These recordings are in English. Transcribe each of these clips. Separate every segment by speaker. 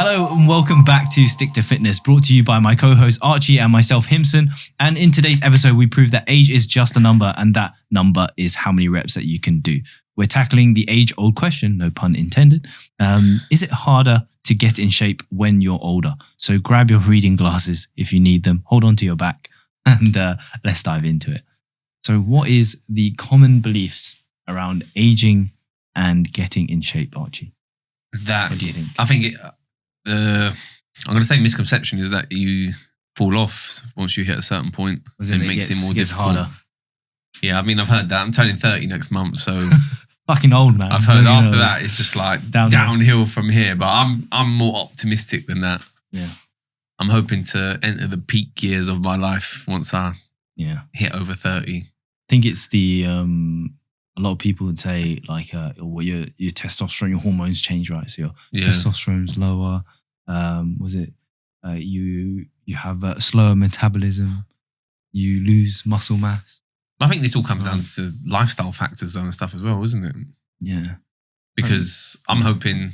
Speaker 1: Hello and welcome back to Stick to Fitness, brought to you by my co-host Archie and myself Hymsuen. And in today's episode, we prove that age is just a number, and that number is how many reps that you can do. We're tackling the age-old question, no pun intended. Is it harder to get in shape when you're older? So grab your reading glasses if you need them, hold on to your back, and let's dive into it. So what is the common beliefs around aging and getting in shape, Archie? What do you think?
Speaker 2: I think I'm going to say misconception is that you fall off once you hit a certain point.
Speaker 1: It makes it more difficult. Harder.
Speaker 2: Yeah, I mean, I've heard that. I'm turning 30 next month, so
Speaker 1: fucking old, man.
Speaker 2: I've heard after that it's just like downhill from here. But I'm more optimistic than that.
Speaker 1: Yeah,
Speaker 2: I'm hoping to enter the peak years of my life once I hit over 30.
Speaker 1: I think it's the a lot of people would say like your testosterone, your hormones change, right? So your testosterone's lower. You have a slower metabolism. You lose muscle mass.
Speaker 2: I think this all comes down to lifestyle factors and stuff as well, isn't it?
Speaker 1: Yeah.
Speaker 2: Because I'm hoping,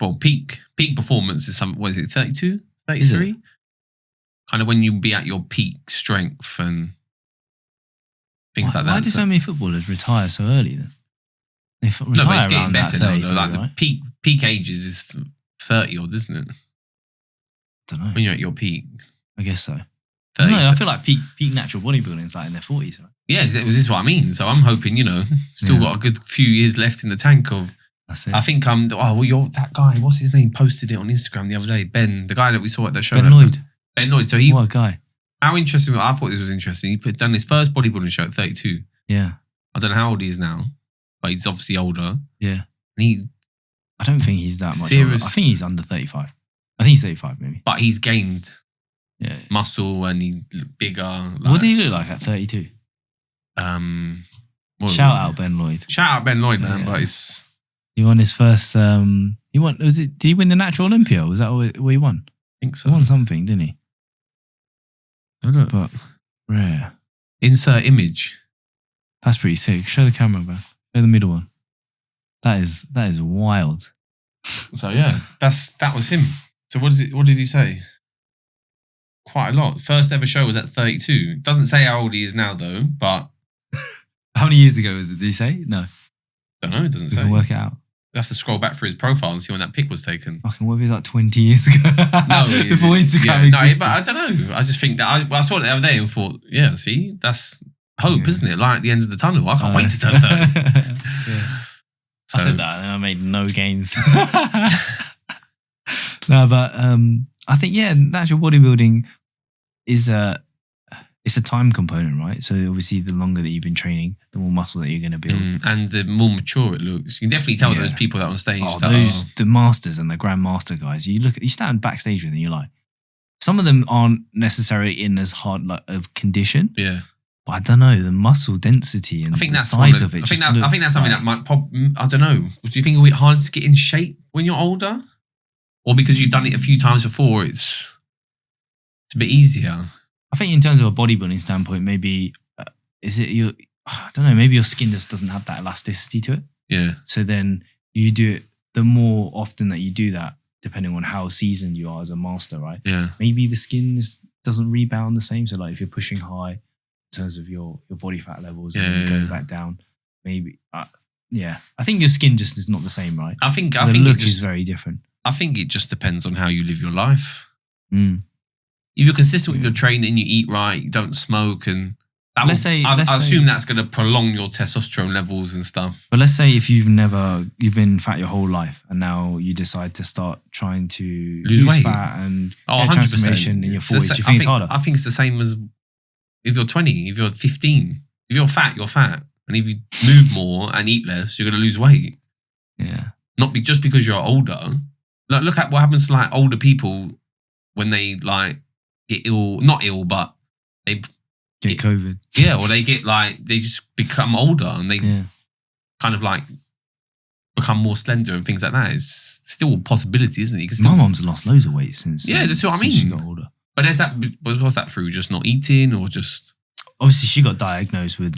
Speaker 2: well, peak performance is what is it, 32, 33? Kind of when you be at your peak strength and things like that.
Speaker 1: Why do so many footballers retire so early then? They retire
Speaker 2: no, but it's getting better now though. Like
Speaker 1: right?
Speaker 2: the peak ages is 30 odd, isn't it?
Speaker 1: Don't know.
Speaker 2: When you're at your peak.
Speaker 1: I guess so.
Speaker 2: 30,
Speaker 1: I feel like peak natural bodybuilding is like in their 40s, right?
Speaker 2: Yeah, this is what I mean. So I'm hoping, still got a good few years left in the tank of.
Speaker 1: That's it.
Speaker 2: I think you're that guy, what's his name? Posted it on Instagram the other day. Ben, the guy that we saw at the show.
Speaker 1: Ben Lloyd.
Speaker 2: Ben Lloyd. So
Speaker 1: what a guy.
Speaker 2: How interesting, I thought this was interesting. He done his first bodybuilding show at 32.
Speaker 1: Yeah.
Speaker 2: I don't know how old he is now, but he's obviously older.
Speaker 1: Yeah.
Speaker 2: And
Speaker 1: I don't think he's that much older. I think he's under 35. I think he's 35 maybe.
Speaker 2: But he's gained muscle and he's bigger.
Speaker 1: What did he look like at 32? Shout out Ben Lloyd.
Speaker 2: Shout out Ben Lloyd, man. But
Speaker 1: he won his first. Did he win the Natural Olympia? Was that what he won?
Speaker 2: I think so.
Speaker 1: He won something, didn't he?
Speaker 2: I don't know.
Speaker 1: But rare.
Speaker 2: Insert image.
Speaker 1: That's pretty sick. Show the camera, bro. Show the middle one. That is wild.
Speaker 2: So yeah, that was him. So what did he say? Quite a lot. First ever show was at 32. Doesn't say how old he is now though, but
Speaker 1: how many years ago was it? Did he say? No.
Speaker 2: Don't know, it doesn't say.
Speaker 1: We can work it out.
Speaker 2: You have to scroll back through his profile and see when that pic was taken.
Speaker 1: Fucking what if it's like 20 years ago?
Speaker 2: No,
Speaker 1: before Instagram existed.
Speaker 2: No, but I don't know. I just think that I saw it the other day and thought, yeah, see, that's hope, isn't it? Light at the end of the tunnel. I can't wait to turn 30.
Speaker 1: I said that and I made no gains. No, but I think natural bodybuilding is it's a time component, right? So obviously, the longer that you've been training, the more muscle that you're going to build,
Speaker 2: and the more mature it looks. You can definitely tell those people that are on stage.
Speaker 1: The masters and the grandmaster guys. You stand backstage with them, you're like, some of them aren't necessarily in as hard of condition.
Speaker 2: Yeah.
Speaker 1: But I don't know, the muscle density and the size of it.
Speaker 2: I think that's something that might I don't know. Do you think it'll be harder to get in shape when you're older? Or because you've done it a few times before, it's a bit easier?
Speaker 1: I think in terms of a bodybuilding standpoint, maybe, I don't know, maybe your skin just doesn't have that elasticity to it.
Speaker 2: Yeah.
Speaker 1: So then you do it, the more often that you do that, depending on how seasoned you are as a master, right?
Speaker 2: Yeah.
Speaker 1: Maybe the skin doesn't rebound the same. So like if you're pushing high in terms of your body fat levels and going back down, maybe, I think your skin just is not the same, right?
Speaker 2: I think
Speaker 1: the look is very different.
Speaker 2: I think it just depends on how you live your life.
Speaker 1: Mm.
Speaker 2: If you're consistent with your training, you eat right, you don't smoke, and I assume that's going to prolong your testosterone levels and stuff.
Speaker 1: But let's say if you've been fat your whole life, and now you decide to start trying to lose weight, fat and get transformation in your 40s, do you think it's harder?
Speaker 2: I think it's the same as if you're 20, if you're 15. If you're fat, you're fat. And if you move more and eat less, you're going to lose weight.
Speaker 1: Yeah.
Speaker 2: Not just because you're older. Like, look at what happens to like older people when they like get ill, not ill, but they
Speaker 1: get COVID.
Speaker 2: Yeah, or they just become older and they kind of like become more slender and things like that. It's still a possibility, isn't it?
Speaker 1: My mum's lost loads of weight since.
Speaker 2: Yeah, that's what I mean.
Speaker 1: She got older.
Speaker 2: But what's that through? Just not eating or just?
Speaker 1: Obviously, she got diagnosed with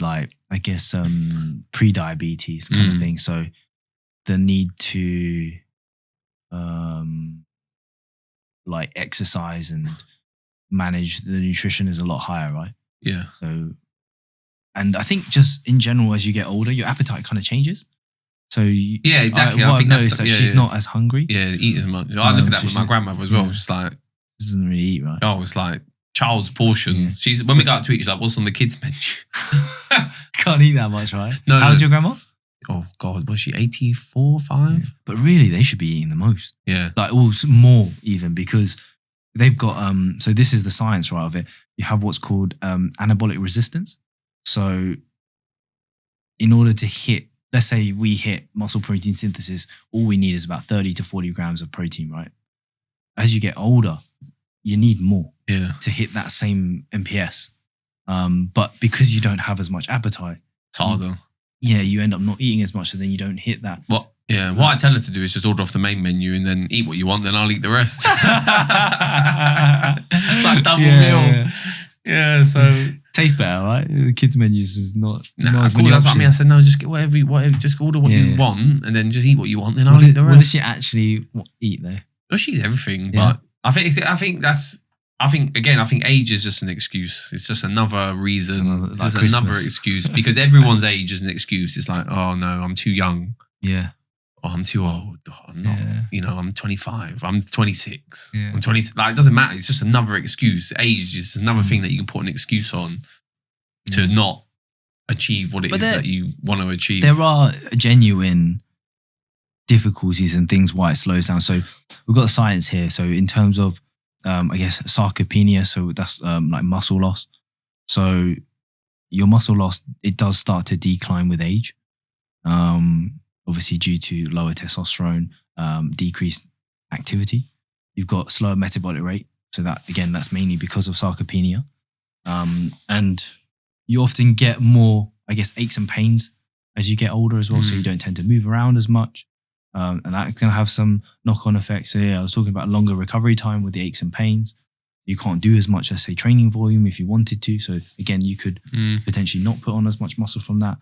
Speaker 1: pre-diabetes kind of thing. So the need to like exercise and manage the nutrition is a lot higher, right?
Speaker 2: Yeah.
Speaker 1: So, and I think just in general, as you get older, your appetite kind of changes. So
Speaker 2: Yeah, exactly.
Speaker 1: What
Speaker 2: I think
Speaker 1: I've
Speaker 2: that's
Speaker 1: noticed that she's not as hungry.
Speaker 2: Yeah, eat as much. I look at that
Speaker 1: So
Speaker 2: with my grandmother as well.
Speaker 1: yeah.
Speaker 2: She's like,
Speaker 1: Doesn't really eat, right?
Speaker 2: oh, it's like child's portions.
Speaker 1: Yeah.
Speaker 2: She's when we go out to eat, she's like, what's on the kids menu?
Speaker 1: Can't eat that much, right?
Speaker 2: No,
Speaker 1: How's your grandma?
Speaker 2: Oh God, was she 84, 5?
Speaker 1: Yeah. But really, they should be eating the most.
Speaker 2: Yeah.
Speaker 1: Like more even, because they've got so this is the science, right, of it. You have what's called anabolic resistance. So in order to hit, let's say we hit muscle protein synthesis, all we need is about 30 to 40 grams of protein, right? As you get older, you need more to hit that same MPS. But because you don't have as much appetite,
Speaker 2: it's harder.
Speaker 1: You end up not eating as much, so then you don't hit that.
Speaker 2: What I tell her to do is just order off the main menu and then eat what you want, then I'll eat the rest. It's like double meal. Yeah, so
Speaker 1: tastes better, right? The kids' menus is not.
Speaker 2: That's what I mean. I said no, just get whatever, just order what you want, and then just eat what you want. Then I'll eat the rest.
Speaker 1: What does she actually eat though?
Speaker 2: Well, she eats everything, but I think age is just an excuse. It's just another reason. It's just another excuse because everyone's age is an excuse. It's like, oh no, I'm too young.
Speaker 1: Yeah.
Speaker 2: Oh, I'm too old. Oh, I'm not. I'm 25. I'm 26. I'm 20. Like, it doesn't matter. It's just another excuse. Age is just another thing that you can put an excuse on to not achieve what it is that you want to achieve.
Speaker 1: There are genuine difficulties and things why it slows down. So we've got science here. So in terms of, I guess, sarcopenia, so that's like muscle loss. So your muscle loss, it does start to decline with age. Obviously due to lower testosterone, decreased activity. You've got slower metabolic rate. So that, again, that's mainly because of sarcopenia. And you often get more, I guess, aches and pains as you get older as well. So you don't tend to move around as much. And that can have some knock-on effects. So I was talking about longer recovery time with the aches and pains. You can't do as much as, say, training volume if you wanted to. So again, you could potentially not put on as much muscle from that.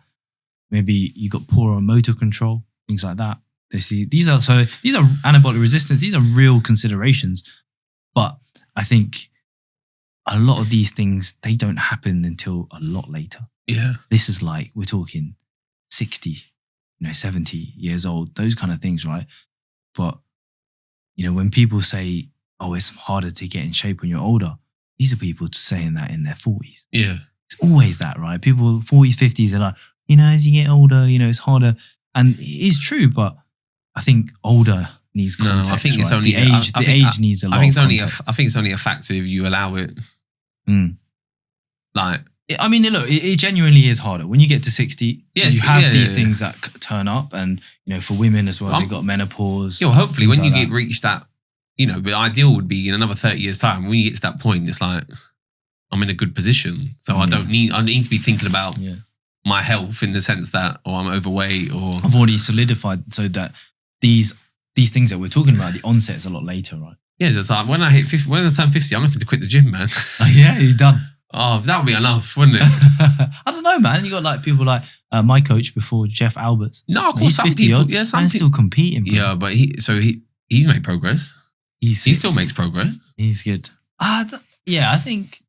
Speaker 1: Maybe you got poorer motor control, things like that. These are anabolic resistance. These are real considerations. But I think a lot of these things, they don't happen until a lot later.
Speaker 2: Yeah.
Speaker 1: This is like, we're talking 60, 70 years old, those kind of things, right? But, when people say, oh, it's harder to get in shape when you're older, these are people saying that in their 40s.
Speaker 2: Yeah.
Speaker 1: It's always that, right? People 40s, 50s are like, as you get older, it's harder. And it is true, but I think older needs context.
Speaker 2: No, I think it's only
Speaker 1: the age needs a lot.
Speaker 2: I think
Speaker 1: it's
Speaker 2: only a factor if you allow it. Like,
Speaker 1: it genuinely is harder when you get to 60. You have these things that turn up, and for women as well, they've got menopause.
Speaker 2: Hopefully, when you get reach that, the ideal would be in another 30 years' time. When you get to that point, it's like I'm in a good position, so I need to be thinking about my health in the sense that, I'm overweight, or
Speaker 1: I've already solidified so that these things that we're talking about, the onset is a lot later, right?
Speaker 2: Yeah, just like when I turn 50, I'm looking to quit the gym, man.
Speaker 1: Oh, yeah, you're done.
Speaker 2: Oh, that would be enough, wouldn't it?
Speaker 1: I don't know, man. You got like people like my coach before, Jeff Alberts.
Speaker 2: No, of course, some people, some people
Speaker 1: still competing. Bro.
Speaker 2: Yeah, but he's made progress. He still makes progress.
Speaker 1: He's good. I think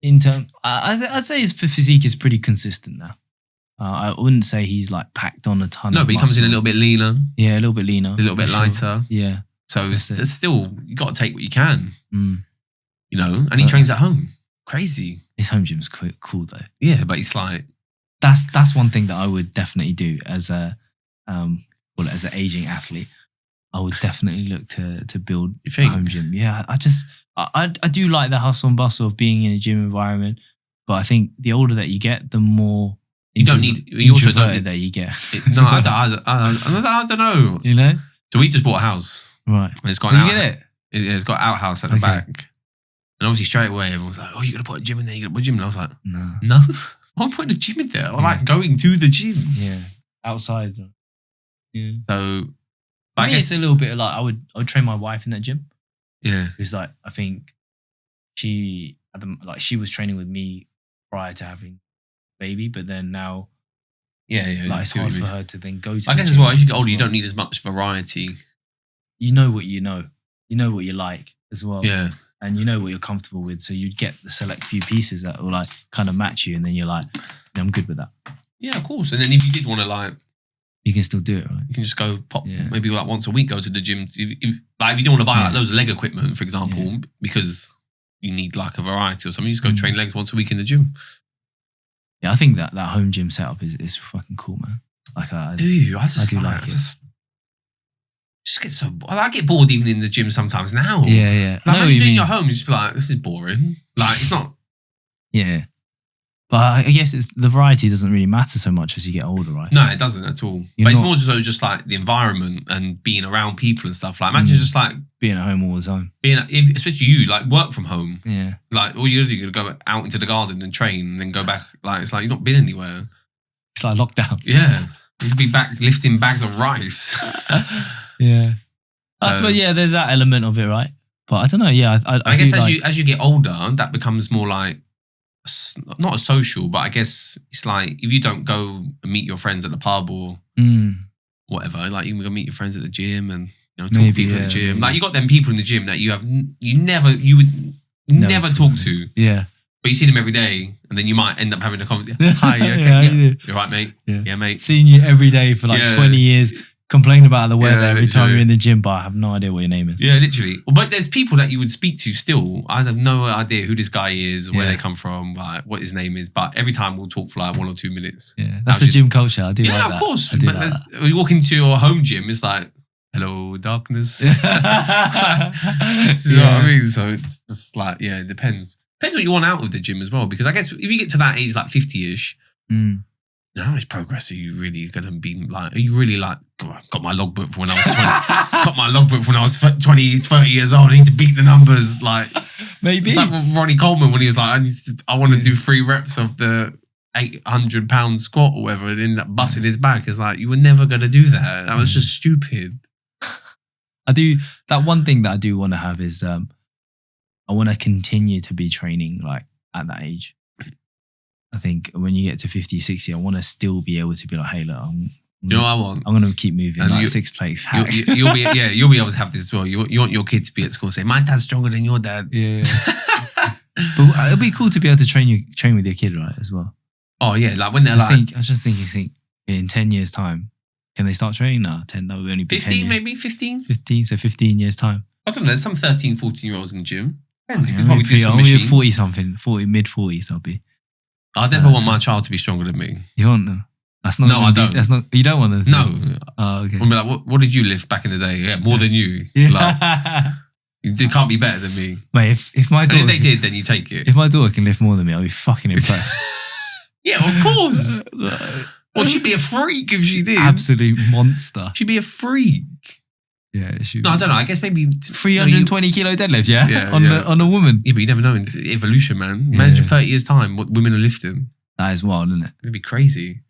Speaker 1: in terms, I'd say his physique is pretty consistent now. I wouldn't say he's like packed on a ton.
Speaker 2: No, but he comes in a little bit leaner.
Speaker 1: Yeah, a little bit leaner,
Speaker 2: a little bit lighter.
Speaker 1: Yeah.
Speaker 2: So it's still, you got to take what you can. And he trains at home. Crazy.
Speaker 1: His home gym's cool though.
Speaker 2: Yeah, but it's like
Speaker 1: that's one thing that I would definitely do as a as an aging athlete. I would definitely look to build a home gym. Yeah, I do like the hustle and bustle of being in a gym environment, but I think the older that you get, the more
Speaker 2: you also don't need
Speaker 1: that you get.
Speaker 2: I don't know. So we just bought a house,
Speaker 1: right?
Speaker 2: And it's got it's got an outhouse at the back, and obviously straight away everyone was like, "Oh, you're gonna put a gym in there? You gonna put a gym?" And I was like, "No, I'm putting a gym in there. I like going to the gym.
Speaker 1: Yeah, outside. Yeah.
Speaker 2: So
Speaker 1: I guess it's a little bit like I would train my wife in that gym.
Speaker 2: Yeah,
Speaker 1: because like I think she was training with me prior to having a baby, but then now, it's hard for her to then go to.
Speaker 2: I guess as well as you get older, you don't need as much variety.
Speaker 1: You know what you know. You know what you like. as well.
Speaker 2: Yeah.
Speaker 1: And you know what you're comfortable with. So you'd get the select few pieces that will like kind of match you. And then you're like, yeah, I'm good with that.
Speaker 2: Yeah, of course. And then if you did want to like,
Speaker 1: you can still do it, right?
Speaker 2: you can just go pop,
Speaker 1: Yeah.
Speaker 2: maybe like once a week, go to the gym. If you don't want to buy like loads of leg equipment, for example, because you need like a variety or something, you just go train legs once a week in the gym.
Speaker 1: Yeah, I think that home gym setup is fucking cool, man. Like,
Speaker 2: do you? I do
Speaker 1: like it.
Speaker 2: Just get so. I get bored even in the gym sometimes now.
Speaker 1: Yeah.
Speaker 2: Like, imagine doing your home, you just be like, this is boring. Like, it's not.
Speaker 1: Yeah. But I guess the variety doesn't really matter so much as you get older, right?
Speaker 2: No, it doesn't at all. But it's more just like the environment and being around people and stuff. Like, imagine just like
Speaker 1: being at home all the time.
Speaker 2: Especially you, like work from home.
Speaker 1: Yeah.
Speaker 2: Like, all you gotta do, you're gonna go out into the garden and train and then go back. Like, it's like you've not been anywhere.
Speaker 1: It's like lockdown.
Speaker 2: Yeah. You could be back lifting bags of rice.
Speaker 1: Yeah. I suppose, there's that element of it, right? But I don't know. Yeah,
Speaker 2: I guess as you get older, that becomes more like not a social, but I guess it's like if you don't go and meet your friends at the pub or whatever, like you can go meet your friends at the gym and talk to people at the gym. Like you got them people in the gym that you would never talk to.
Speaker 1: Yeah.
Speaker 2: But you see them every day, and then you might end up having a conversation. Hi, you okay? You're right, mate. Yeah, mate.
Speaker 1: Seeing you every day for like 20 years, complaining about the weather every time you're in the gym, but I have no idea what your name is.
Speaker 2: Yeah, literally. But there's people that you would speak to still. I have no idea who this guy is, where they come from, like what his name is. But every time we'll talk for like 1 or 2 minutes.
Speaker 1: Yeah, that's the gym culture. I do like that.
Speaker 2: Yeah, of course.
Speaker 1: I do
Speaker 2: but
Speaker 1: like that.
Speaker 2: when you walk into your home gym, it's like, hello, darkness. You know what I mean? So it's just like, it depends. Depends what you want out of the gym as well. Because I guess if you get to that age, like 50-ish, how much progress are you really going to be like? Are you really like, got my logbook from when I was 20, got my logbook from when I was 20, 30 years old, I need to beat the numbers. Like,
Speaker 1: maybe.
Speaker 2: It's like Ronnie Coleman when he was like, I want to do 3 reps of the 800-pound squat or whatever, and ended up busting his back. It's like, you were never going to do that. That was just stupid.
Speaker 1: That one thing that I do want to have is, I want to continue to be training like at that age. I think when you get to 50, 60, I want to still be able to be like, hey, look,
Speaker 2: you know what I want?
Speaker 1: I'm going to keep moving, and like 6 plates.
Speaker 2: You'll be able to have this as well. You want your kid to be at school saying, my dad's stronger than your dad.
Speaker 1: Yeah. But it'll be cool to be able to train with your kid, right, as well.
Speaker 2: Oh, yeah. Like when they're
Speaker 1: I was just thinking, in 10 years' time, can they start training? No, 10, that would only be
Speaker 2: 15, maybe? 15?
Speaker 1: 15, so 15 years' time.
Speaker 2: I don't know. There's some 13, 14-year-olds in the gym.
Speaker 1: I'll be 40-something, mid-40s I'll be.
Speaker 2: I never want my child to be stronger than me.
Speaker 1: You want them? That's not.
Speaker 2: No, I don't.
Speaker 1: That's not. You don't want them to.
Speaker 2: No.
Speaker 1: Oh, okay.
Speaker 2: I'll be like, what did you lift back in the day? Yeah, more than you.
Speaker 1: Yeah.
Speaker 2: Like, you can't be better than me.
Speaker 1: Mate, if my daughter...
Speaker 2: And if they did, then you take it.
Speaker 1: If my daughter can lift more than me, I'll be fucking impressed.
Speaker 2: Yeah, of course. Well, she'd be a freak if she did.
Speaker 1: Absolute monster.
Speaker 2: She'd be a freak.
Speaker 1: Yeah,
Speaker 2: no, I don't know. I guess maybe
Speaker 1: 320 kilo deadlift, yeah? On a woman.
Speaker 2: Yeah, but you never know. It's evolution, man. Imagine 30 years' time, what women are lifting.
Speaker 1: That is wild, isn't it?
Speaker 2: It'd be crazy.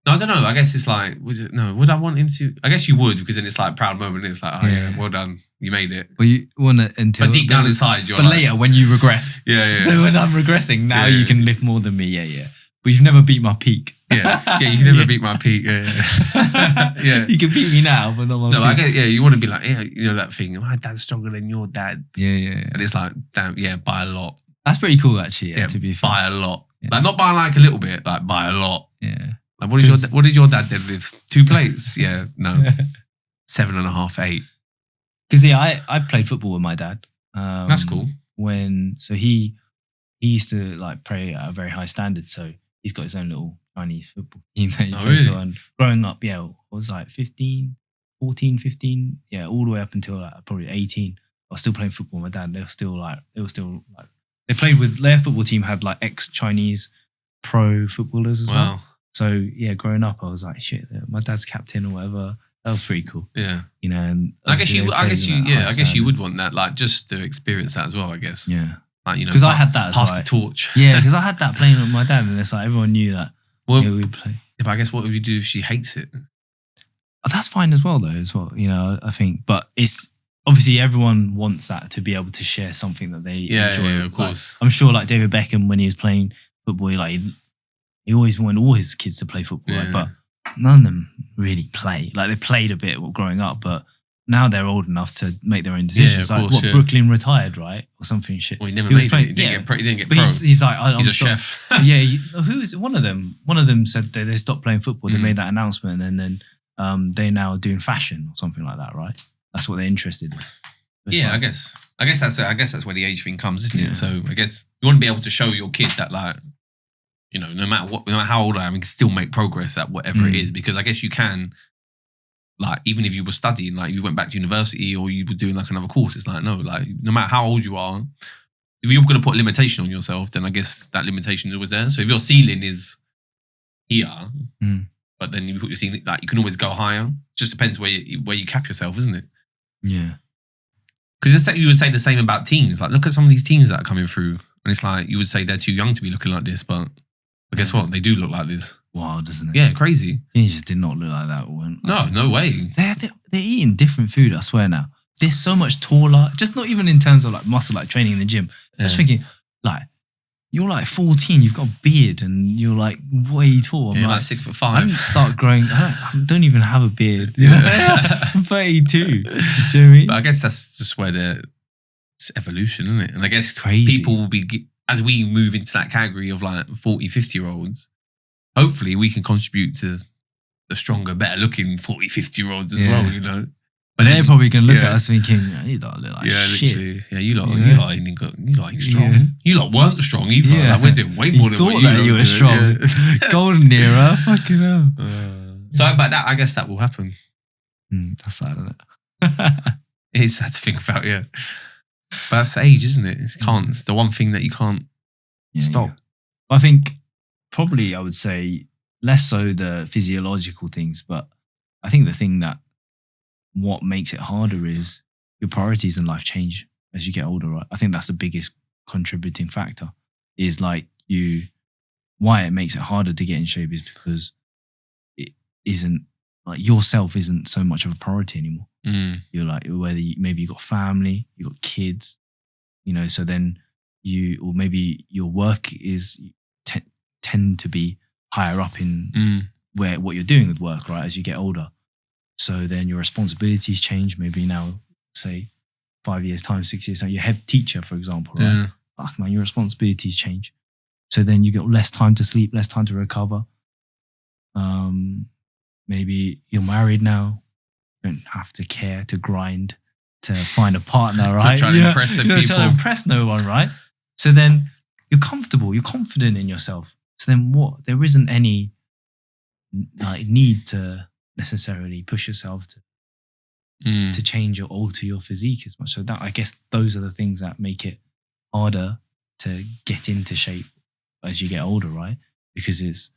Speaker 2: No, I don't know. I guess it's like, would I want him to? I guess you would, because then it's like a proud moment. It's like, oh yeah, well done. You made it.
Speaker 1: But you want to until...
Speaker 2: But deep down inside, you're
Speaker 1: But like, later, when you regress.
Speaker 2: Yeah.
Speaker 1: So when I'm regressing, now you can lift more than me, yeah. But you've never beat my peak.
Speaker 2: Yeah, you can never beat my peak. Yeah.
Speaker 1: You can beat me now, but not my peak.
Speaker 2: I guess, you want to be like, that thing, my dad's stronger than your dad.
Speaker 1: Yeah.
Speaker 2: And it's like, damn, by a lot.
Speaker 1: That's pretty cool, actually, to be fair.
Speaker 2: By a lot. Yeah. Like, not by like a little bit, like by a lot.
Speaker 1: Yeah.
Speaker 2: Like, what did your dad deadlift? 2 plates? Yeah, no. 7.5, 8.
Speaker 1: Because, I played football with my dad.
Speaker 2: That's cool.
Speaker 1: So he used to like play at a very high standard, so he's got his own little Chinese football team that he plays on. And growing up, I was like 15, all the way up until like probably 18. I was still playing football with my dad. They were still like, they played with, their football team had like ex-Chinese pro footballers as well. So growing up, I was like, shit, my dad's captain or whatever. That was pretty cool.
Speaker 2: Yeah.
Speaker 1: And
Speaker 2: I guess you would want that, like just to experience that as well, I guess.
Speaker 1: Yeah.
Speaker 2: Like,
Speaker 1: because I had that as well.
Speaker 2: Pass the torch.
Speaker 1: Yeah, because I had that playing with my dad, and it's like everyone knew that. Well, we'd play.
Speaker 2: Yeah, but I guess what would you do if she hates it?
Speaker 1: That's fine as well, I think. But it's obviously everyone wants that to be able to share something that they enjoy. Yeah,
Speaker 2: of course.
Speaker 1: I'm sure, like David Beckham, when he was playing football, he always wanted all his kids to play football, but none of them really play. Like they played a bit growing up, but now they're old enough to make their own decisions.
Speaker 2: Yeah, of course,
Speaker 1: Brooklyn retired, right? Or something shit.
Speaker 2: Well, he never
Speaker 1: He was
Speaker 2: made
Speaker 1: playing-
Speaker 2: it. He didn't get
Speaker 1: But
Speaker 2: pro.
Speaker 1: he's like,
Speaker 2: He's a chef.
Speaker 1: yeah, who is one of them? One of them said that they stopped playing football. They made that announcement, and then they're now doing fashion or something like that, right? That's what they're interested in. It's
Speaker 2: Yeah,
Speaker 1: like-
Speaker 2: I guess that's where the age thing comes, isn't
Speaker 1: Yeah.
Speaker 2: it? So I guess you want to be able to show your kid that, like, you know, no matter how old I am, we can still make progress at whatever it is. Because I guess you can, like, even if you were studying, like, you went back to university or you were doing like another course, it's like, no, like, no matter how old you are, if you're going to put a limitation on yourself, then I guess that limitation is always there. So if your ceiling is here, but then you put your ceiling, like, you can always go higher. Just depends where you cap yourself, isn't it?
Speaker 1: Yeah.
Speaker 2: Because you would say the same about teens. Like, look at some of these teens that are coming through, and it's like you would say they're too young to be looking like this, but guess what? They do look like this.
Speaker 1: Wild, isn't it?
Speaker 2: Yeah, crazy.
Speaker 1: He just did not look like that.
Speaker 2: No way.
Speaker 1: They're eating different food, I swear now. They're so much taller, just not even in terms of like muscle, like training in the gym. I was thinking, like, you're like 14, you've got a beard and you're like way tall.
Speaker 2: You're like 6'5".
Speaker 1: I didn't start growing, I don't even have a beard. You know? I'm 32. Do you know what I mean?
Speaker 2: But I guess that's just where it's evolution, isn't it? And I guess
Speaker 1: It's crazy.
Speaker 2: people will be, as we move into that category of like 40, 50-year-olds, hopefully we can contribute to the stronger, better looking 40, 50-year-olds as well, you know?
Speaker 1: But they're probably going to look at us thinking, you don't look like shit.
Speaker 2: Literally. Yeah, you lot ain't strong.
Speaker 1: Yeah.
Speaker 2: You lot weren't strong either.
Speaker 1: Yeah.
Speaker 2: Like, we're doing way more than
Speaker 1: thought
Speaker 2: what
Speaker 1: that
Speaker 2: lot
Speaker 1: you were
Speaker 2: did.
Speaker 1: strong.
Speaker 2: Yeah.
Speaker 1: Golden era, fucking hell.
Speaker 2: So, but that, I guess that will happen.
Speaker 1: That's sad, isn't it?
Speaker 2: It is sad to think about, yeah. But that's age, isn't it? It's the one thing that you can't stop.
Speaker 1: Yeah. I think probably I would say less so the physiological things, but I think the thing that what makes it harder is your priorities in life change as you get older, right? I think that's the biggest contributing factor is like why it makes it harder to get in shape is because it isn't like yourself isn't so much of a priority anymore. You're like, whether maybe you got family, you got kids, you know, so then or maybe your work is tend to be higher up in what you're doing with work, right? As you get older. So then your responsibilities change. Maybe now, say 5 years time, 6 years time, you're head teacher, for example, right?
Speaker 2: Yeah.
Speaker 1: Fuck man, your responsibilities change. So then you get less time to sleep, less time to recover. Maybe you're married now. You don't have to care to grind to find a partner, right?
Speaker 2: Not trying to impress
Speaker 1: You're
Speaker 2: some
Speaker 1: not
Speaker 2: people.
Speaker 1: trying to impress no one, right? So then you're comfortable, you're confident in yourself. So then what? There isn't any like need to necessarily push yourself to change or alter your physique as much. So that I guess those are the things that make it harder to get into shape as you get older, right? Because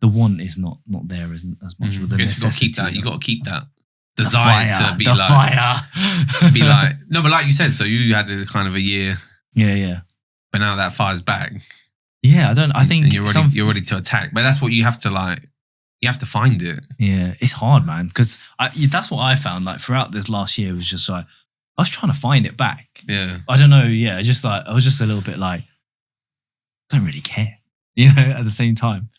Speaker 1: the want is not there as much. With the necessity.
Speaker 2: You got to keep that
Speaker 1: The
Speaker 2: desire
Speaker 1: fire,
Speaker 2: to be
Speaker 1: the
Speaker 2: like
Speaker 1: fire.
Speaker 2: to be like no, but like you said, so you had a kind of a year,
Speaker 1: Yeah.
Speaker 2: but now that fire's back.
Speaker 1: Yeah, I think
Speaker 2: and you're ready to attack. But that's what you have to like. You have to find it.
Speaker 1: Yeah, it's hard, man. Because that's what I found. Like throughout this last year, was just like I was trying to find it back.
Speaker 2: Yeah.
Speaker 1: I don't know. Yeah, just like I was just a little bit like, don't really care, you know. At the same time,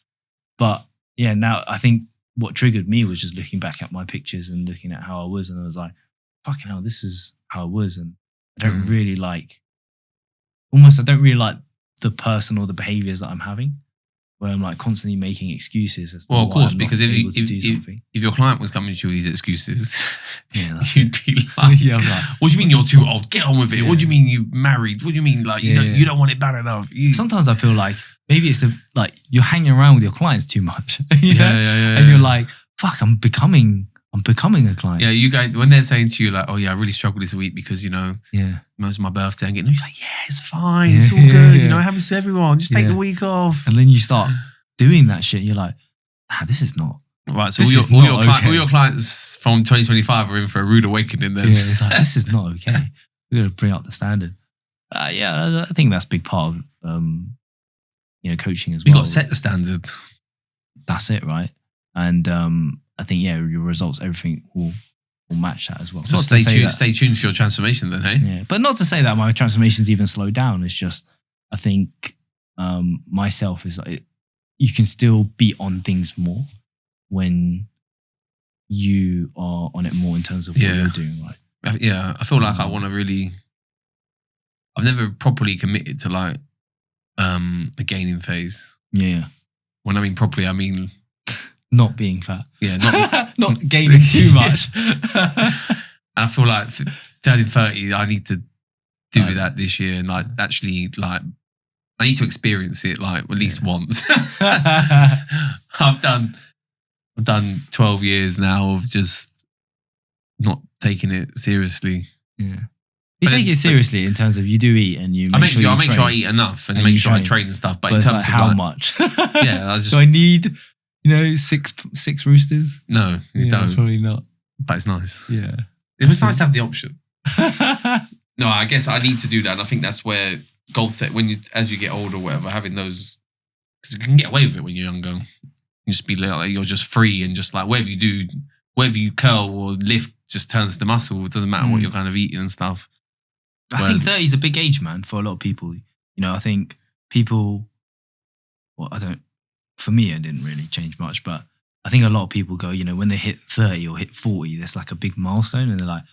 Speaker 1: but yeah, now I think what triggered me was just looking back at my pictures and looking at how I was, and I was like, fucking hell, this is how I was, and I don't really like. Almost, I don't really like the person or the behaviors that I'm having. Where I'm like constantly making excuses. As to
Speaker 2: Well, of
Speaker 1: why
Speaker 2: course,
Speaker 1: I'm not
Speaker 2: because
Speaker 1: able to do something.
Speaker 2: if your client was coming to you with these excuses,
Speaker 1: Yeah, that's
Speaker 2: you'd be like,
Speaker 1: yeah, I'm like,
Speaker 2: "What do you mean you're too old? Get on with it.
Speaker 1: Yeah.
Speaker 2: What do you mean you married? What do you mean like you don't want it bad enough?"
Speaker 1: sometimes I feel like maybe it's like you're hanging around with your clients too much, you know?
Speaker 2: Yeah.
Speaker 1: And you're like, fuck, I'm becoming a client.
Speaker 2: Yeah, you guys, when they're saying to you like, "Oh yeah, I really struggled this week because, you know,
Speaker 1: Yeah.
Speaker 2: it was my birthday," and you're like, "Yeah, it's fine.
Speaker 1: Yeah,
Speaker 2: It's all good.
Speaker 1: yeah.
Speaker 2: You know, it happens to everyone. Just take
Speaker 1: Yeah.
Speaker 2: the week off."
Speaker 1: And then you start doing that shit. You're like, this is not.
Speaker 2: Right, so
Speaker 1: This is
Speaker 2: all
Speaker 1: not okay.
Speaker 2: your clients from 2025 are in for a rude awakening then.
Speaker 1: Yeah, it's like, this is not okay. We're going to bring up the standard. Yeah, I think that's a big part of, coaching as
Speaker 2: We
Speaker 1: well.
Speaker 2: got to set the standard.
Speaker 1: That's it, right? And I think, your results, everything will match that as well.
Speaker 2: So
Speaker 1: Not to say that-
Speaker 2: stay tuned for your transformation then, hey?
Speaker 1: Yeah, but not to say that my transformation's even slowed down. It's just, I think myself is like, you can still be on things more when you are on it more in terms of what you're doing, right?
Speaker 2: I feel like I want to really. I've never properly committed to like a gaining phase.
Speaker 1: Yeah.
Speaker 2: When I mean properly, I mean
Speaker 1: not being fat.
Speaker 2: Yeah, not
Speaker 1: not gaining too much.
Speaker 2: I feel like turning 30, I need to do that this year and like actually like I need to experience it like at least once. I've done 12 years now of just not taking it seriously.
Speaker 1: Yeah. You take it seriously in terms of you do eat and you make sure
Speaker 2: I eat enough and make sure I train and stuff. But in terms
Speaker 1: like
Speaker 2: of
Speaker 1: how much?
Speaker 2: Yeah, I just.
Speaker 1: Do I need, 6 roosters?
Speaker 2: No, you don't.
Speaker 1: Probably not.
Speaker 2: But it's nice.
Speaker 1: Yeah.
Speaker 2: It was nice to have the option. No, I guess I need to do that. And I think that's where goal set, as you get older or whatever, having those, because you can get away with it when you're younger. You just be like, you're just free and just like whatever you do, whether you curl or lift just turns to muscle. It doesn't matter what you're kind of eating and stuff.
Speaker 1: I think 30 is a big age, man, for a lot of people. I think people, for me, it didn't really change much, but I think a lot of people go, when they hit 30 or hit 40, that's like a big milestone and they're like,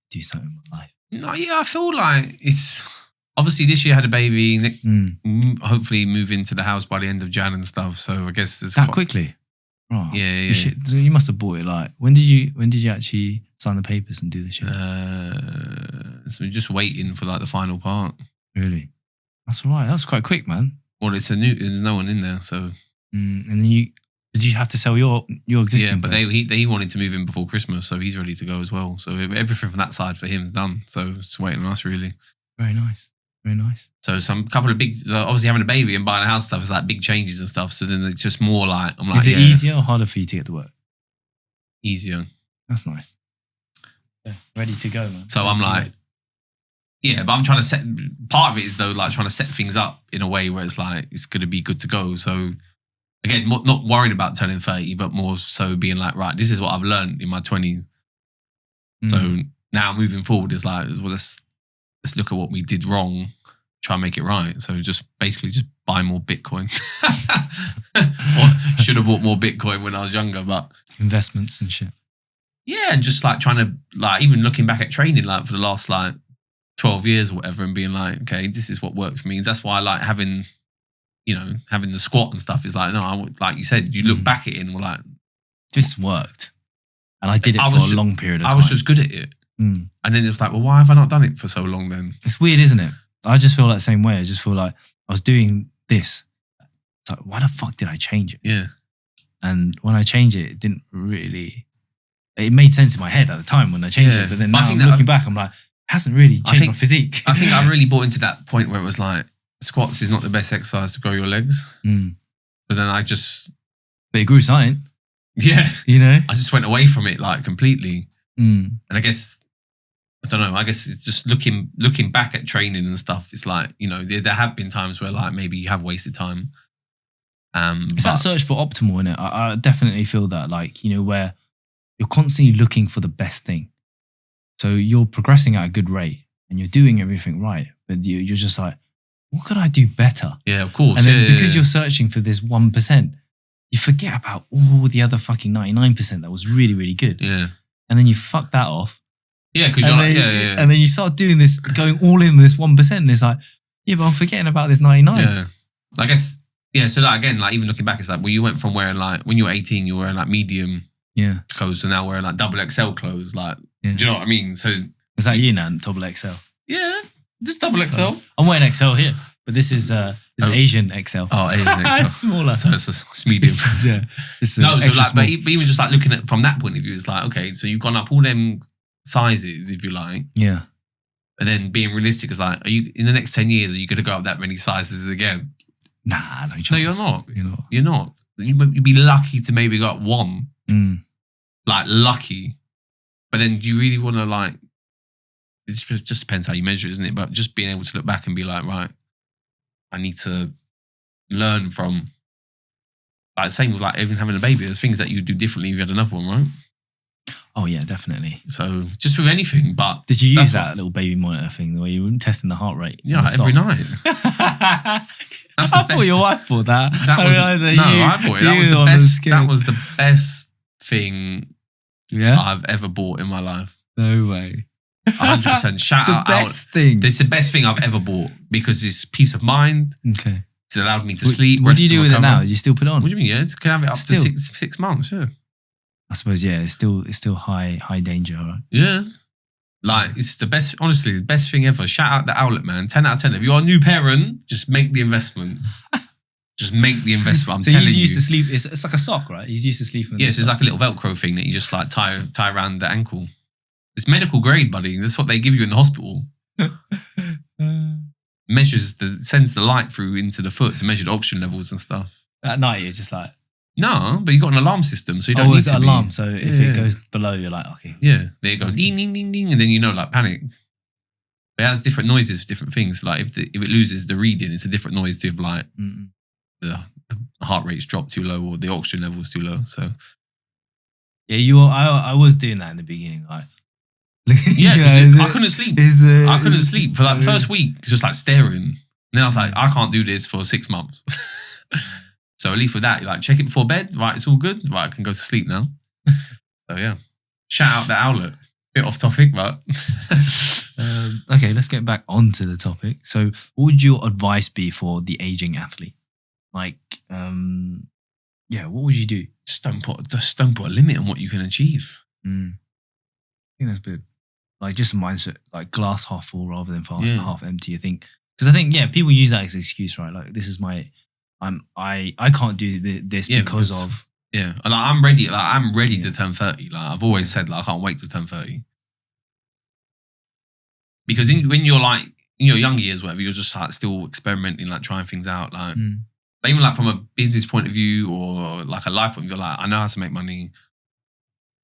Speaker 1: do something in my life.
Speaker 2: No, yeah, I feel like it's, obviously this year I had a baby, hopefully move into the house by the end of Jan and stuff, so I guess it's
Speaker 1: that quickly? Oh,
Speaker 2: yeah.
Speaker 1: You must have bought it like, when did you actually sign the papers and do the shit?
Speaker 2: So we're just waiting for like the final part.
Speaker 1: Really? That's all right. That was quite quick, man.
Speaker 2: Well, there's no one in there, so.
Speaker 1: And then did you have to sell your existing?
Speaker 2: Yeah, but
Speaker 1: place?
Speaker 2: he wanted to move in before Christmas, so he's ready to go as well. So everything from that side for him is done. So it's waiting on us really.
Speaker 1: Very nice. Very nice.
Speaker 2: So couple of big, obviously having a baby and buying a house stuff is like big changes and stuff. So then it's just more like, I'm like,
Speaker 1: is it easier or harder for you to get to work?
Speaker 2: Easier.
Speaker 1: That's nice. Yeah, ready to go, man.
Speaker 2: So I'm like, but I'm trying to set, part of it is though, like trying to set things up in a way where it's like, it's going to be good to go. So again, not worrying about turning 30, but more so being like, right, this is what I've learned in my 20s. So now moving forward is like, well, let's look at what we did wrong, try and make it right. So just buy more Bitcoin. Or should have bought more Bitcoin when I was younger, but
Speaker 1: investments and shit.
Speaker 2: Yeah, and just like trying to like even looking back at training like for the last like 12 years or whatever and being like, okay, this is what worked for me. And that's why I like having the squat and stuff is like, no, like you said, you look back at it and we're like,
Speaker 1: this worked. And I did it for a long period of time.
Speaker 2: I was just good at it. And then it was like, well, why have I not done it for so long then?
Speaker 1: It's weird, isn't it? I just feel that same way. I just feel like I was doing this. It's like, why the fuck did I change it?
Speaker 2: Yeah.
Speaker 1: And when I changed it, it didn't really... It made sense in my head at the time when I changed it. But then now looking back, I'm like, it hasn't really changed my physique.
Speaker 2: I think I really bought into that point where it was like, squats is not the best exercise to grow your legs. But then
Speaker 1: But it grew something.
Speaker 2: Yeah.
Speaker 1: I
Speaker 2: just went away from it like completely.
Speaker 1: And
Speaker 2: I guess... I don't know. I guess it's just looking back at training and stuff. It's like, there have been times where like maybe you have wasted time.
Speaker 1: It's that search for optimal, innit? I definitely feel that, like, where you're constantly looking for the best thing. So you're progressing at a good rate and you're doing everything right, but you're just like, what could I do better?
Speaker 2: Yeah, of course.
Speaker 1: And then because you're searching for this 1%, you forget about all the other fucking 99% that was really, really good.
Speaker 2: Yeah.
Speaker 1: And then you fuck that off.
Speaker 2: Yeah, because you're like, yeah.
Speaker 1: And then you start doing this, going all in this 1%, and it's like, yeah, but I'm forgetting about this 99.
Speaker 2: Yeah. I guess, so that again, like even looking back, it's like, well, you went from wearing like, when you were 18, you were wearing like medium clothes, to now wearing like double XL clothes. Like, do you know what I mean? So
Speaker 1: is that you now, double XL?
Speaker 2: Yeah, this double XL.
Speaker 1: I'm wearing XL here, but this is Asian XL.
Speaker 2: Oh, Asian XL.
Speaker 1: It's smaller.
Speaker 2: So it's medium. No, so like, but even just like looking at from that point of view, it's like, okay, so you've gone up all them sizes, if you like.
Speaker 1: Yeah.
Speaker 2: And then being realistic is like, are you in the next 10 years, are you going to go up that many sizes again?
Speaker 1: Nah, no chance.
Speaker 2: No, you're not. You're not. You'd be lucky to maybe go up one. Like, lucky. But then do you really want to like, it just depends how you measure it, isn't it? But just being able to look back and be like, right, I need to learn from, like, same with like even having a baby. There's things that you do differently if you had another one, right?
Speaker 1: Oh yeah, definitely.
Speaker 2: So just with anything, but
Speaker 1: did you use that little baby monitor thing where you were testing the heart rate?
Speaker 2: Yeah, every night.
Speaker 1: I thought your wife bought that.
Speaker 2: I bought it. That was the best thing
Speaker 1: Yeah.
Speaker 2: I've ever bought in my life.
Speaker 1: No way.
Speaker 2: 100%. Shout out.
Speaker 1: The best thing.
Speaker 2: This is the best thing I've ever bought because it's peace of mind.
Speaker 1: Okay.
Speaker 2: It's allowed me to sleep.
Speaker 1: What do you do with it
Speaker 2: recover.
Speaker 1: now? Do you still put it on?
Speaker 2: What do you mean? Yeah, it can have it up
Speaker 1: Still.
Speaker 2: to six months. Yeah.
Speaker 1: I suppose, yeah, it's still high danger, right?
Speaker 2: Yeah. Like, it's the best, honestly, the best thing ever. Shout out the outlet, man. 10 out of 10. If you're a new parent, just make the investment. Just make the investment. I'm
Speaker 1: so
Speaker 2: telling
Speaker 1: he's
Speaker 2: you.
Speaker 1: used to sleep. It's like a sock, right? He's used to sleeping.
Speaker 2: Yes, it's like a little Velcro thing that you just like tie around the ankle. It's medical grade, buddy. That's what they give you in the hospital. Sends the light through into the foot to measure the oxygen levels and stuff.
Speaker 1: At night, you're just like,
Speaker 2: no, but you got an alarm system, so you don't need
Speaker 1: it's
Speaker 2: to
Speaker 1: an
Speaker 2: be.
Speaker 1: alarm. So if it goes below, you're like, okay.
Speaker 2: Yeah, there you go, ding, ding, ding, ding, and then you know, like panic. But it has different noises for different things. Like if it loses the reading, it's a different noise to if like the heart rate's dropped too low or the oxygen level's too low. So
Speaker 1: yeah, I was doing that in the beginning, like.
Speaker 2: Yeah, I couldn't sleep. I couldn't sleep for like the first week. Just like staring. And then I was like, I can't do this for 6 months. So at least with that, you're like, check it before bed. Right, it's all good. Right, I can go to sleep now. So yeah, shout out the outlet. Bit off topic, but
Speaker 1: okay, let's get back onto the topic. So, what would your advice be for the aging athlete? Like, yeah, what would you do?
Speaker 2: just don't put a limit on what you can achieve.
Speaker 1: I think that's good. Like just a mindset, like glass half full rather than half empty. I think because yeah, people use that as an excuse, right? Like this is I can't do this because of.
Speaker 2: Yeah, like I'm ready. Like I'm ready to turn 30. Like I've always said, like I can't wait to turn 30. Because when you're like in your younger years, whatever, you're just like still experimenting, like trying things out. Like even like from a business point of view or like a life point of view, like I know how to make money,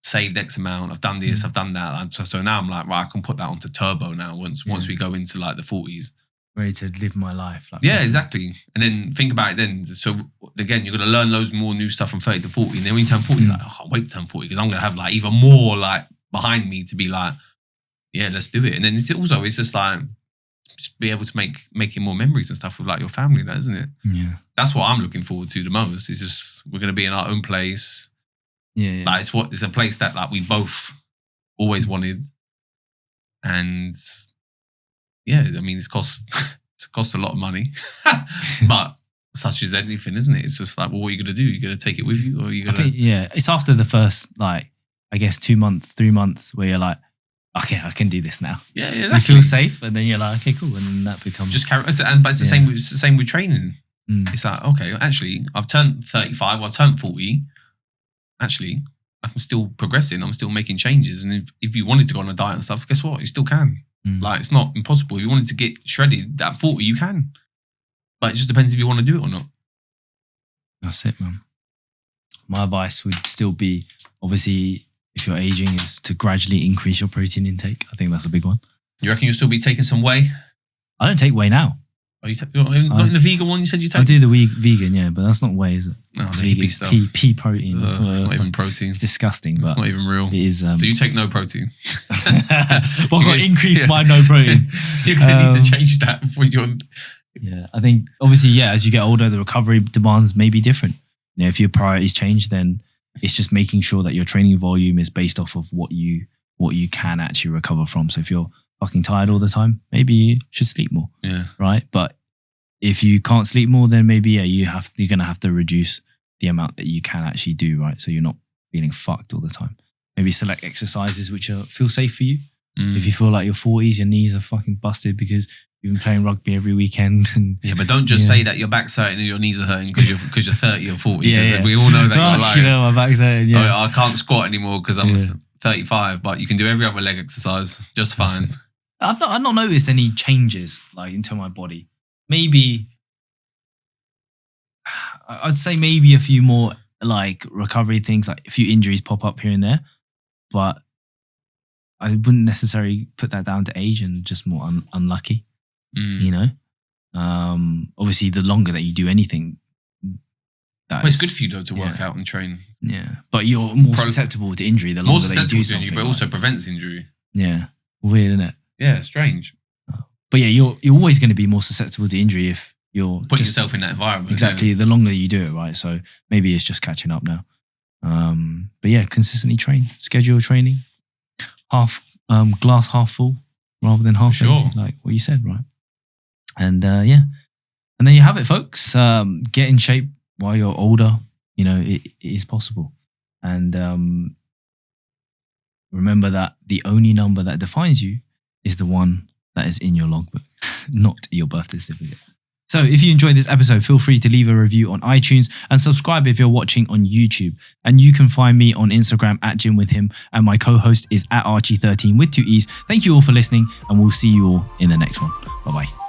Speaker 2: saved X amount. I've done this, I've done that. And so now I'm like, right, I can put that onto turbo now. Once we go into like the 40s.
Speaker 1: Ready to live my life. Like
Speaker 2: yeah, exactly. And then think about it then. So again, you're going to learn loads more new stuff from 30 to 40. And then when you turn 40, it's like, I can't wait to turn 40 because I'm going to have like even more like behind me to be like, yeah, let's do it. And then it's just like, just be able to making more memories and stuff with like your family, that isn't it?
Speaker 1: Yeah.
Speaker 2: That's what I'm looking forward to the most. It's just, we're going to be in our own place.
Speaker 1: Yeah.
Speaker 2: Like it's a place that like we both always wanted. And yeah, I mean, it's cost a lot of money, but such is anything, isn't it? It's just like, well, what are you going to do? You're going to take it with you or are you going to...
Speaker 1: Yeah, it's after the first, like, I guess 2 months, 3 months where you're like, okay, I can do this now.
Speaker 2: Yeah, exactly.
Speaker 1: You feel safe and then you're like, okay, cool. And then that becomes...
Speaker 2: Just carry... But it's the same. It's the same with training. It's like, okay, actually, I've turned 35, I've turned 40. Actually, I'm still progressing. I'm still making changes. And if you wanted to go on a diet and stuff, guess what? You still can. Like, it's not impossible. If you wanted to get shredded at 40, you can. But it just depends if you want to do it or not.
Speaker 1: That's it, man. My advice would still be, obviously, if you're aging, is to gradually increase your protein intake. I think that's a big one.
Speaker 2: You reckon you'll still be taking some whey?
Speaker 1: I don't take whey now.
Speaker 2: Are you not in the vegan one you said you take?
Speaker 1: I do the vegan, yeah, but that's not whey, is it?
Speaker 2: No,
Speaker 1: it's
Speaker 2: vegan.
Speaker 1: It's pea protein.
Speaker 2: It's not even protein.
Speaker 1: It's disgusting.
Speaker 2: It's not even real.
Speaker 1: It is.
Speaker 2: So you take no protein.
Speaker 1: Well, I've got to increase my no protein.
Speaker 2: You're going to need to change that before you're...
Speaker 1: Yeah, I think obviously, yeah, as you get older, the recovery demands may be different. You know, if your priorities change, then it's just making sure that your training volume is based off of what you can actually recover from. So if you're fucking tired all the time, maybe you should sleep more.
Speaker 2: Yeah.
Speaker 1: Right. But if you can't sleep more, then maybe you're gonna have to reduce the amount that you can actually do. Right. So you're not feeling fucked all the time. Maybe select exercises which feel safe for you. If you feel like your 40s, your knees are fucking busted because you've been playing rugby every weekend. And
Speaker 2: yeah, but don't just say that your back's hurting or your knees are hurting because you're 30 or 40. Yeah. We all know that you're like,
Speaker 1: you know, my back's hurting. Yeah.
Speaker 2: Oh, I can't squat anymore because I'm 35, but you can do every other leg exercise just fine.
Speaker 1: I've not noticed any changes like into my body. Maybe I'd say maybe a few more like recovery things, like a few injuries pop up here and there, but I wouldn't necessarily put that down to age and just more unlucky. You know, obviously the longer that you do anything,
Speaker 2: it's good for you though to work out and train.
Speaker 1: Yeah, but you're more susceptible to injury the longer that you do something.
Speaker 2: But it also prevents injury.
Speaker 1: Yeah, weird, isn't it?
Speaker 2: Yeah, strange.
Speaker 1: But yeah, you're always going to be more susceptible to injury if you're
Speaker 2: putting yourself in that environment.
Speaker 1: Exactly, the longer you do it, right? So maybe it's just catching up now. But yeah, consistently train, schedule your training, glass half full rather than half empty, like what you said, right? And yeah, and there you have it, folks. Get in shape while you're older. You know, it is possible. And remember that the only number that defines you is the one that is in your logbook, not your birthday certificate. So if you enjoyed this episode, feel free to leave a review on iTunes and subscribe if you're watching on YouTube. And you can find me on Instagram at Gym With Him, and my co-host is at Archie13 with 2 E's. Thank you all for listening, and we'll see you all in the next one. Bye-bye.